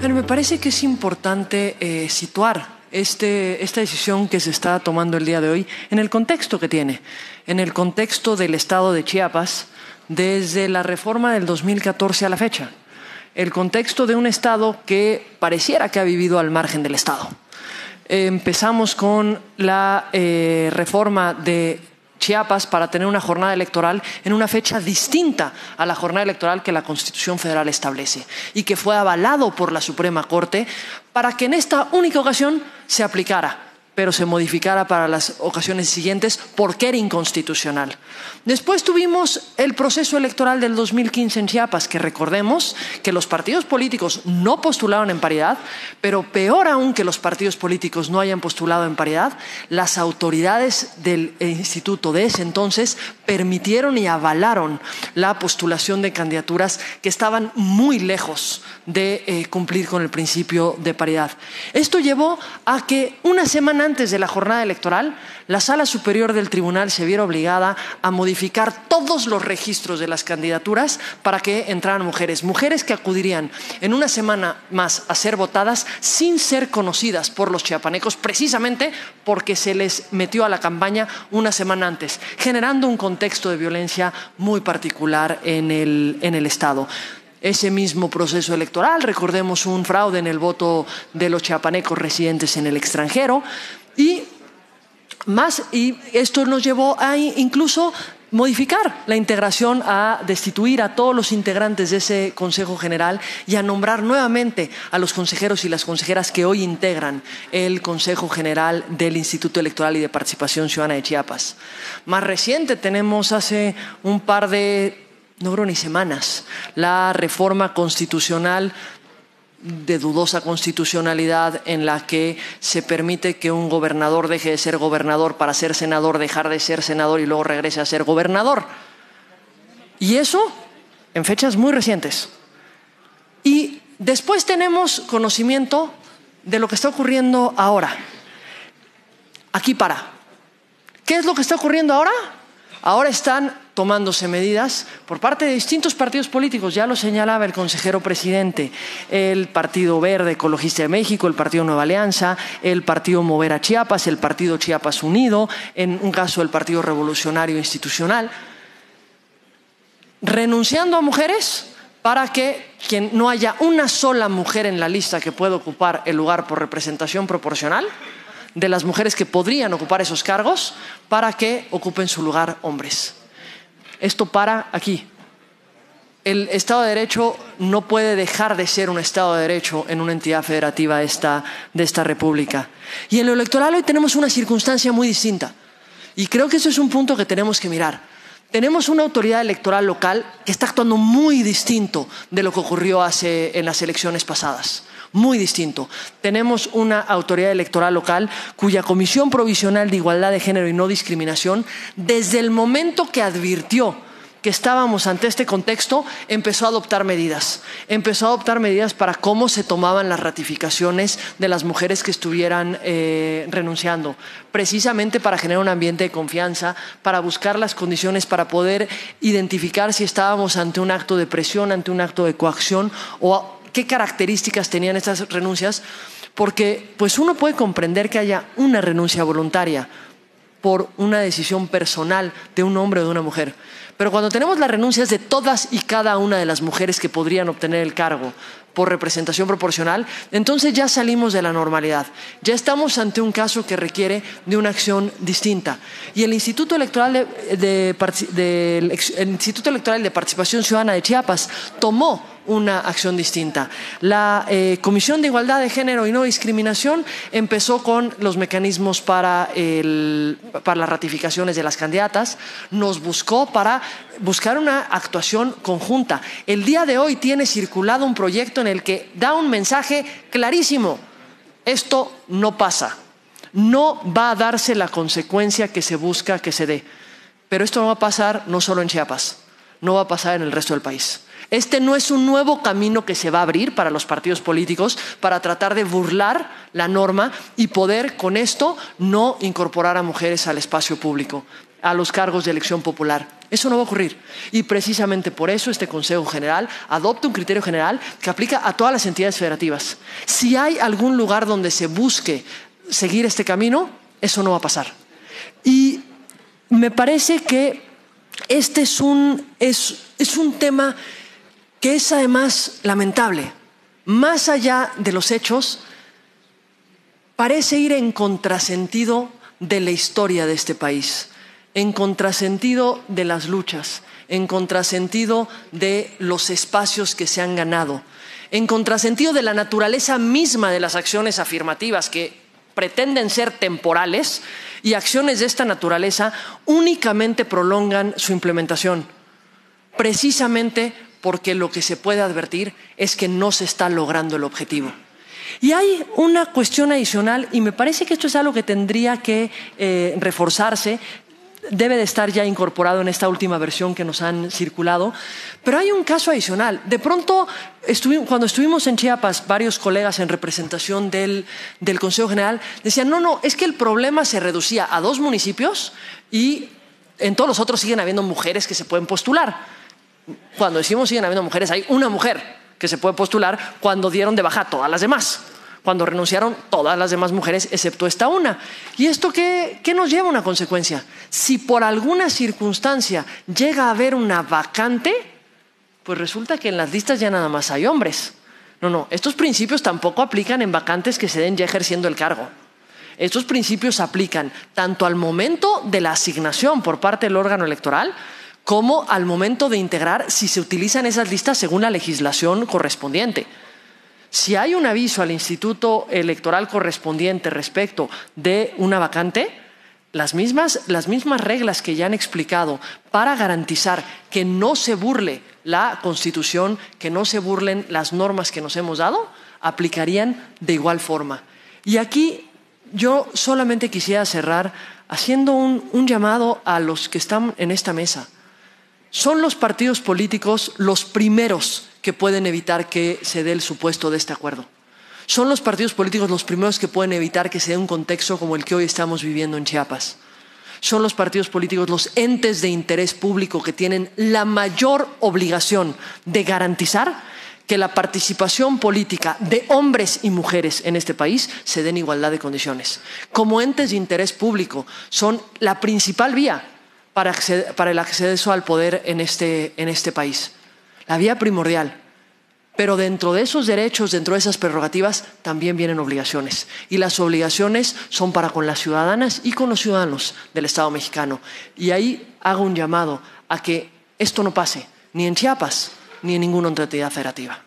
Bueno, me parece que es importante situar esta decisión que se está tomando el día de hoy en el contexto que tiene, en el contexto del estado de Chiapas desde la reforma del 2014 a la fecha, el contexto de un estado que pareciera que ha vivido al margen del estado. Empezamos con la reforma de Chiapas para tener una jornada electoral en una fecha distinta a la jornada electoral que la Constitución Federal establece y que fue avalado por la Suprema Corte para que en esta única ocasión se aplicara, pero se modificara para las ocasiones siguientes porque era inconstitucional. Después tuvimos el proceso electoral del 2015 en Chiapas, que recordemos que los partidos políticos no postularon en paridad, pero peor aún que los partidos políticos no hayan postulado en paridad, las autoridades del instituto de ese entonces permitieron y avalaron la postulación de candidaturas que estaban muy lejos de cumplir con el principio de paridad. Esto llevó a que una semana antes de la jornada electoral, la Sala Superior del Tribunal se viera obligada a modificar todos los registros de las candidaturas para que entraran mujeres que acudirían en una semana más a ser votadas sin ser conocidas por los chiapanecos, precisamente porque se les metió a la campaña una semana antes, generando un contexto de violencia muy particular en el Estado. Ese mismo proceso electoral, recordemos un fraude en el voto de los chiapanecos residentes en el extranjero y esto nos llevó a incluso modificar la integración, a destituir a todos los integrantes de ese Consejo General y a nombrar nuevamente a los consejeros y las consejeras que hoy integran el Consejo General del Instituto Electoral y de Participación Ciudadana de Chiapas. Más reciente tenemos hace un par de no creo ni semanas, la reforma constitucional de dudosa constitucionalidad en la que se permite que un gobernador deje de ser gobernador para ser senador, dejar de ser senador y luego regrese a ser gobernador. Y eso en fechas muy recientes. Y después tenemos conocimiento de lo que está ocurriendo ahora. Aquí para. ¿Qué es lo que está ocurriendo ahora? Ahora están tomándose medidas por parte de distintos partidos políticos, ya lo señalaba el consejero presidente, el Partido Verde Ecologista de México, el Partido Nueva Alianza, el Partido Mover a Chiapas, el Partido Chiapas Unido, en un caso el Partido Revolucionario Institucional, renunciando a mujeres para que no haya una sola mujer en la lista que pueda ocupar el lugar por representación proporcional de las mujeres que podrían ocupar esos cargos, para que ocupen su lugar hombres. Esto para aquí. El Estado de Derecho no puede dejar de ser un Estado de Derecho en una entidad federativa de esta República. Y en lo electoral hoy tenemos una circunstancia muy distinta. Y creo que eso es un punto que tenemos que mirar. Tenemos una autoridad electoral local que está actuando muy distinto de lo que ocurrió en las elecciones pasadas. Muy distinto. Tenemos una autoridad electoral local cuya Comisión Provisional de Igualdad de Género y No Discriminación, desde el momento que advirtió que estábamos ante este contexto, empezó a adoptar medidas. Empezó a adoptar medidas para cómo se tomaban las ratificaciones de las mujeres que estuvieran renunciando, precisamente para generar un ambiente de confianza, para buscar las condiciones para poder identificar si estábamos ante un acto de presión, ante un acto de coacción o qué características tenían estas renuncias, porque pues uno puede comprender que haya una renuncia voluntaria por una decisión personal de un hombre o de una mujer. Pero cuando tenemos las renuncias de todas y cada una de las mujeres que podrían obtener el cargo por representación proporcional, entonces ya salimos de la normalidad. Ya estamos ante un caso que requiere de una acción distinta. Y el Instituto Electoral de Participación Ciudadana de Chiapas tomó una acción distinta. La Comisión de Igualdad de Género y No Discriminación empezó con los mecanismos para las ratificaciones de las candidatas, nos buscó para buscar una actuación conjunta. El día de hoy tiene circulado un proyecto en el que da un mensaje clarísimo. Esto no pasa. No va a darse la consecuencia que se busca que se dé. Pero esto no va a pasar no solo en Chiapas, no va a pasar en el resto del país. Este no es un nuevo camino que se va a abrir para los partidos políticos para tratar de burlar la norma y poder con esto no incorporar a mujeres al espacio público. a los cargos de elección popular. Eso no va a ocurrir. Y precisamente por eso este Consejo General adopta un criterio general que aplica a todas las entidades federativas. Si hay algún lugar donde se busque seguir este camino, eso no va a pasar. Y me parece que este es un tema que es además lamentable. Más allá de los hechos, parece ir en contrasentido de la historia de este país, en contrasentido de las luchas, en contrasentido de los espacios que se han ganado, en contrasentido de la naturaleza misma de las acciones afirmativas que pretenden ser temporales, y acciones de esta naturaleza únicamente prolongan su implementación, precisamente porque lo que se puede advertir es que no se está logrando el objetivo. Y hay una cuestión adicional, y me parece que esto es algo que tendría que reforzarse, debe de estar ya incorporado en esta última versión que nos han circulado, pero hay un caso adicional. De pronto, cuando estuvimos en Chiapas, varios colegas en representación del Consejo General decían, no, es que el problema se reducía a 2 municipios y en todos los otros siguen habiendo mujeres que se pueden postular. Cuando decimos siguen habiendo mujeres, hay una mujer que se puede postular cuando dieron de baja a todas las demás, cuando renunciaron todas las demás mujeres excepto esta una. ¿Y esto qué nos lleva a una consecuencia? Si por alguna circunstancia llega a haber una vacante, pues resulta que en las listas ya nada más hay hombres. No, estos principios tampoco aplican en vacantes que se den ya ejerciendo el cargo. Estos principios aplican tanto al momento de la asignación por parte del órgano electoral como al momento de integrar si se utilizan esas listas según la legislación correspondiente. Si hay un aviso al Instituto Electoral correspondiente respecto de una vacante, las mismas reglas que ya han explicado para garantizar que no se burle la Constitución, que no se burlen las normas que nos hemos dado, aplicarían de igual forma. Y aquí yo solamente quisiera cerrar haciendo un llamado a los que están en esta mesa. Son los partidos políticos los primeros que pueden evitar que se dé el supuesto de este acuerdo. Son los partidos políticos los primeros que pueden evitar que se dé un contexto como el que hoy estamos viviendo en Chiapas. Son los partidos políticos los entes de interés público que tienen la mayor obligación de garantizar que la participación política de hombres y mujeres en este país se dé en igualdad de condiciones. Como entes de interés público son la principal vía para el acceso al poder en este país. La vía primordial. Pero dentro de esos derechos, dentro de esas prerrogativas, también vienen obligaciones. Y las obligaciones son para con las ciudadanas y con los ciudadanos del Estado mexicano. Y ahí hago un llamado a que esto no pase, ni en Chiapas, ni en ninguna otra entidad federativa.